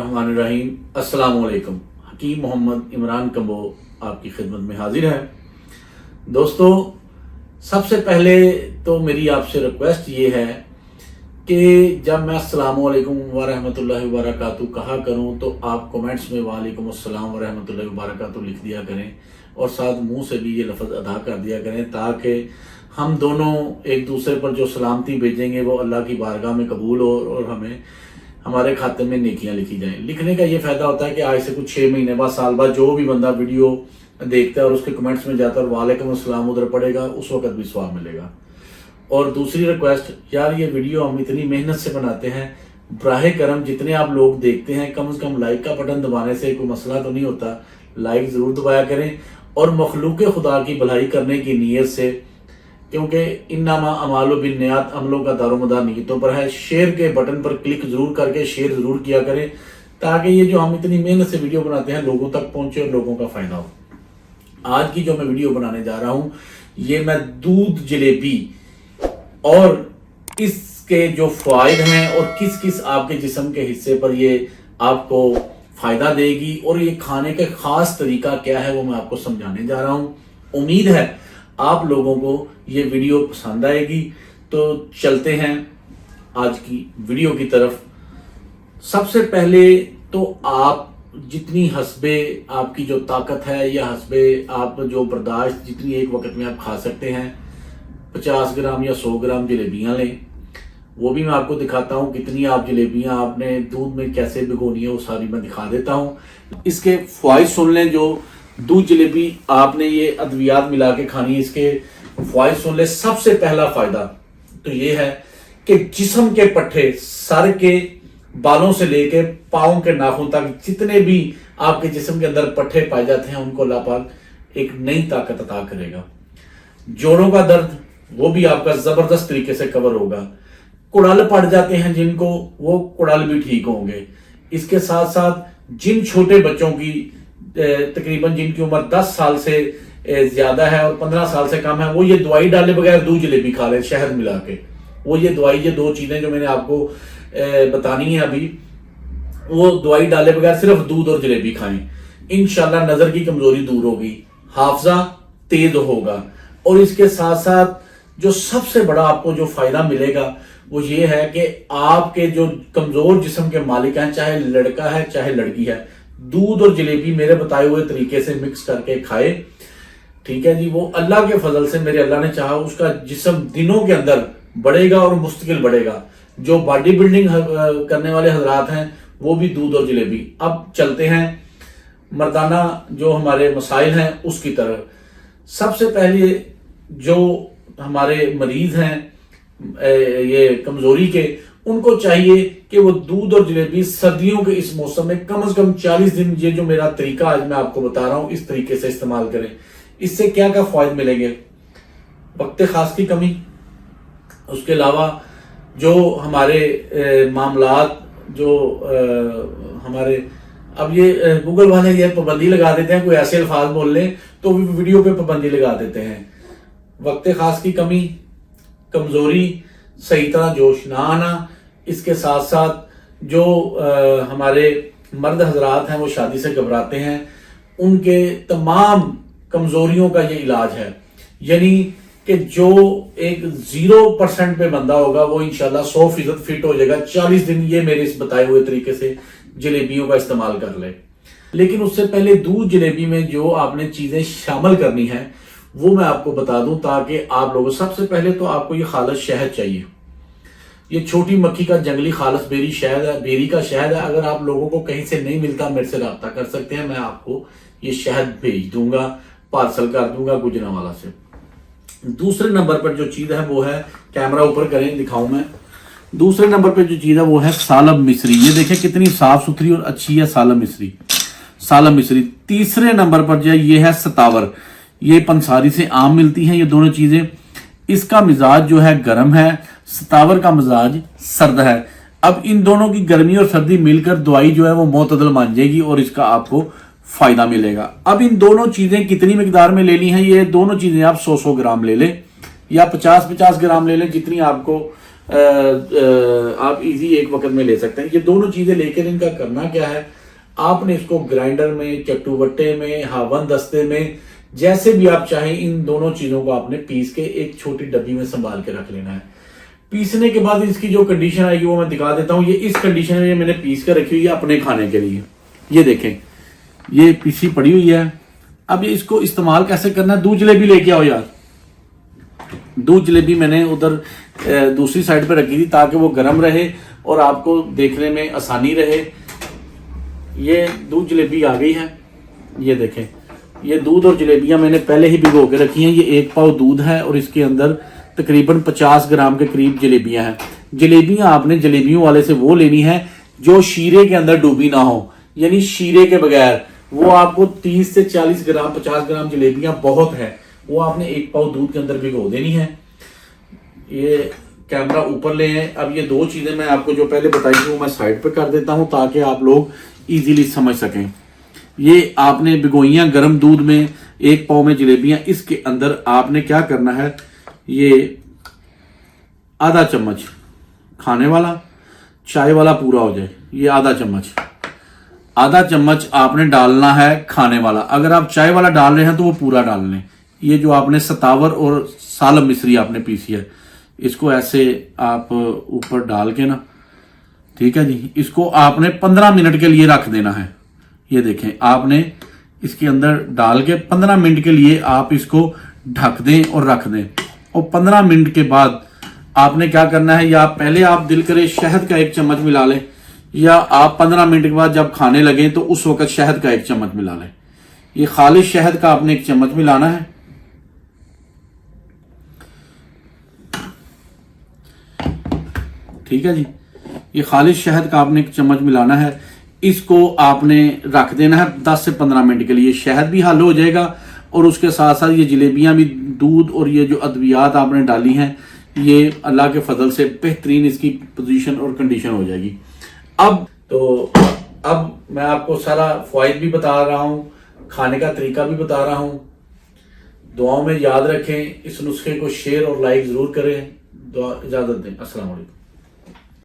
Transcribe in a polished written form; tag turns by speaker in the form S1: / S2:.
S1: रहीम अस्सलाम वालेकुम। हकीम मोहम्मद इमरान कम्बोह आपकी खिदमत में हाजिर है। दोस्तों, सबसे पहले तो मेरी आपसे रिक्वेस्ट ये है कि जब मैं अस्सलाम वालेकुम व रहमतुल्लाहि व बरकातहू कहा करूं तो आप कमेंट्स में वालेकुम अस्सलाम व रहमतुल्लाहि व बरकातहू लिख दिया करें और साथ मुंह से भी ये लफ्ज़ अदा कर दिया करें, ताकि हम दोनों एक दूसरे पर जो सलामती भेजेंगे वो अल्लाह की बारगाह में कबूल हो और हमें हमारे खाते में नेकियां लिखी जाएं। लिखने का ये फायदा होता है कि आज से कुछ 6 महीने बाद, साल बाद जो भी बंदा वीडियो देखता है और उसके कमेंट्स में जाता है और वालेकुम अस्सलाम उधर पड़ेगा, उस वक्त भी सवाब मिलेगा। और दूसरी रिक्वेस्ट, यार ये वीडियो हम इतनी मेहनत से बनाते हैं, बराहे करम जितने आप लोग देखते हैं कम से कम लाइक का बटन दबाने से कोई मसला तो नहीं होता, लाइक जरूर दबाया करें और मखलूक खुदा की भलाई करने की नीयत से, क्योंकि इन्नमा अमालु बिन्नियात, अमलों का दारोमदार नीयतों पर है। शेयर के बटन पर क्लिक जरूर करके शेयर जरूर किया करें, ताकि ये जो हम इतनी मेहनत से वीडियो बनाते हैं लोगों तक पहुंचे और लोगों का फायदा हो। आज की जो मैं वीडियो बनाने जा रहा हूं, ये मैं दूध जलेबी और इसके जो फायद हैं और किस किस आपके जिस्म के हिस्से पर ये आपको फायदा देगी और ये खाने का खास तरीका क्या है वो मैं आपको समझाने जा रहा हूं। उम्मीद है आप लोगों को ये वीडियो पसंद आएगी। तो चलते हैं आज की वीडियो की तरफ। सबसे पहले तो आप जितनी हस्बे आपकी जो ताकत है या हस्बे आप जो बर्दाश्त जितनी एक वक्त में आप खा सकते हैं, 50 ग्राम या 100 ग्राम जलेबियां लें। वो भी मैं आपको दिखाता हूं कितनी आप जलेबियां आपने दूध में कैसे भिगोनी है, वो सारी मैं दिखा देता हूं। इसके फ़वाइद सुन लें। जो दूध जलेबी आपने ये अद्वियात मिला के खानी है, इसके फ़वाइद सुन ले। सबसे पहला फायदा तो ये है कि जिस्म के पट्टे, सर के बालों से लेकर पाँव के नाखून तक जितने भी आपके जिस्म के अंदर पट्टे पाए जाते हैं उनको अल्लाह पाक एक नई ताकत अता करेगा। जोड़ों का दर्द वो भी आपका जबरदस्त तरीके से कवर होगा। कुड़ाल पड़ जाते हैं जिनको, वो कुड़ाल भी ठीक होंगे। इसके साथ साथ जिन छोटे बच्चों की तकरीबन जिनकी उम्र 10 साल से ज्यादा है और 15 साल से कम है, वो ये दवाई डाले बगैर दूध जलेबी खा ले शहद मिला के। वो ये दवाई, ये 2 चीजें जो मैंने आपको बतानी है अभी, वो दवाई डाले बगैर सिर्फ दूध और जलेबी खाएं। इंशाल्लाह नजर की कमजोरी दूर होगी, हाफजा तेज होगा। और इसके साथ साथ जो सबसे बड़ा आपको जो फायदा मिलेगा वो ये है कि आपके जो कमजोर जिस्म के मालिक हैं, चाहे लड़का है चाहे लड़की है, दूध और जलेबी मेरे बताए हुए तरीके से मिक्स करके खाए। ठीक है जी। वो अल्लाह के फजल से, मेरे अल्लाह ने चाहा, उसका जिस्म दिनों के अंदर बढ़ेगा और मुस्तकिल बढ़ेगा। जो बॉडी बिल्डिंग करने वाले हजरात हैं वो भी दूध और जलेबी। अब चलते हैं मर्दाना जो हमारे मसाइल हैं उसकी तरफ। सबसे पहले जो हमारे मरीज हैं ये कमजोरी के, उनको चाहिए कि वो दूध और जलेबी सर्दियों के इस मौसम में कम से कम 40 दिन, ये जो मेरा तरीका आज मैं आपको बता रहा हूं, इस तरीके से इस्तेमाल करें। इससे क्या क्या फायदे मिलेंगे? वक्त खास की कमी, उसके अलावा जो हमारे मामलात जो हमारे, अब ये गूगल वाले ये पाबंदी लगा देते हैं, कोई ऐसे अल्फाज बोल लें तो वीडियो पे पाबंदी लगा देते हैं। वक्त खास की कमी, कमजोरी, सही तरह जोश ना आना, इसके साथ साथ जो हमारे मर्द हजरात हैं वो शादी से घबराते हैं, उनके तमाम कमजोरियों का ये इलाज है। यानी कि जो एक 0% पे बंदा होगा वो इंशाल्लाह 100% फिट हो जाएगा 40 दिन। ये मेरे इस बताए हुए तरीके से जलेबियों का इस्तेमाल कर ले। लेकिन उससे पहले दूध जलेबी में जो आपने चीजें शामिल करनी है वो मैं आपको बता दूं, ताकि आप लोगों, सबसे पहले तो आपको ये खालस शहद चाहिए। ये छोटी मक्खी का जंगली खालस बेरी शहद है, बेरी का शहद है। अगर आप लोगों को कहीं से नहीं मिलता, मेरे से राब्ता कर सकते हैं, मैं आपको ये शहद भेज दूंगा, पार्सल कर दूंगा गुजरांवाला से। दूसरे नंबर पर जो चीज है वो है, कैमरा ऊपर करें दिखाऊं मैं। दूसरे नंबर पर जो चीज है वो है सालम मिस्री। ये देखें कितनी साफ सुथरी और अच्छी है सालम मिस्री, सालम मिस्री। तीसरे नंबर पर जो ये है सतावर, ये पंसारी से आम मिलती हैं ये दोनों चीजें। इसका मिजाज जो है गर्म है, सतावर का मिजाज सर्द है। अब इन दोनों की गर्मी और सर्दी मिलकर दवाई जो है वो मोतदल मान जाएगी और इसका आपको फायदा मिलेगा। अब इन दोनों चीजें कितनी मिकदार में लेनी है? ये दोनों चीजें आप 100-100 ग्राम ले लें या 50-50 ग्राम ले लें, जितनी आपको آپ ایزی ایک وقت میں لے سکتے ہیں. یہ دونوں چیزیں لے کر ان کا کرنا کیا ہے, آپ نے اس کو گرائنڈر میں, چٹو وٹے میں, ہاون دستے میں, جیسے بھی آپ چاہیں ان دونوں چیزوں کو آپ نے پیس کے ایک چھوٹی ڈبی میں سنبھال کے رکھ لینا ہے. پیسنے کے بعد اس کی جو کنڈیشن آئے گی وہ میں دکھا دیتا ہوں. یہ اس کنڈیشن میں میں نے پیس کر رکھی ہوئی ہے اپنے کھانے کے لیے. یہ دیکھیں یہ پیسی پڑی ہوئی ہے. اب یہ اس کو استعمال کیسے کرنا ہے, دودھ جلیبی لے کے آؤ یار. دودھ جلیبی میں نے ادھر دوسری سائڈ پہ رکھی تھی تاکہ وہ گرم رہے اور آپ کو دیکھنے میں آسانی رہے. یہ دودھ جلیبی آ گئی ہے. یہ دیکھیں یہ دودھ اور جلیبیاں میں نے پہلے ہی بھگو کے رکھی ہیں. یہ 1 پاؤ دودھ ہے اور اس کے اندر تقریباً 50 گرام کے قریب جلیبیاں ہیں. جلیبیاں آپ نے جلیبیوں والے سے وہ لینی ہے جو شیرے کے اندر ڈوبی نہ ہو, یعنی شیرے کے بغیر. وہ آپ کو 30 سے 40 گرام 50 گرام جلیبیاں بہت ہے, وہ آپ نے 1 پاؤ دودھ کے اندر بھگو دینی ہے. یہ کیمرہ اوپر لے ہیں. اب یہ 2 چیزیں میں آپ کو جو پہلے بتائی تھی وہ میں سائڈ پہ کر دیتا ہوں تاکہ آپ لوگ ایزیلی سمجھ سکیں. یہ آپ نے بھگوئیاں گرم دودھ میں, 1 پاؤ میں جلیبیاں. اس کے اندر آپ نے کیا کرنا ہے, یہ آدھا چمچ کھانے والا, چائے والا پورا ہو جائے, یہ آدھا چمچ آپ نے ڈالنا ہے کھانے والا. اگر آپ چائے والا ڈال رہے ہیں تو وہ پورا ڈال لیں. یہ جو آپ نے ستاور اور سالم مصری آپ نے پیسی ہے, اس کو ایسے آپ اوپر ڈال کے نا, ٹھیک ہے جی, اس کو آپ نے 15 منٹ کے لیے رکھ دینا ہے. یہ دیکھیں آپ نے اس کے اندر ڈال کے 15 منٹ کے لیے آپ اس کو ڈھک دیں اور رکھ دیں. اور 15 منٹ کے بعد آپ نے کیا کرنا ہے, یا پہلے آپ دل کرے شہد کا 1 چمچ ملا لیں, یا آپ 15 منٹ کے بعد جب کھانے لگیں تو اس وقت شہد کا 1 چمچ ملا لیں. یہ خالص شہد کا آپ نے 1 چمچ ملانا ہے. ٹھیک ہے جی, یہ خالص شہد کا آپ نے 1 چمچ ملانا ہے. اس کو آپ نے رکھ دینا ہے 10 سے 15 منٹ کے لیے. شہد بھی حل ہو جائے گا اور اس کے ساتھ ساتھ یہ جلیبیاں بھی, دودھ اور یہ جو ادویات آپ نے ڈالی ہیں, یہ اللہ کے فضل سے بہترین اس کی پوزیشن اور کنڈیشن ہو جائے گی. اب میں آپ کو سارا فوائد بھی بتا رہا ہوں, کھانے کا طریقہ بھی بتا رہا ہوں. دعاؤں میں یاد رکھیں, اس نسخے کو شیئر اور لائک ضرور کریں. اجازت دیں. السلام علیکم.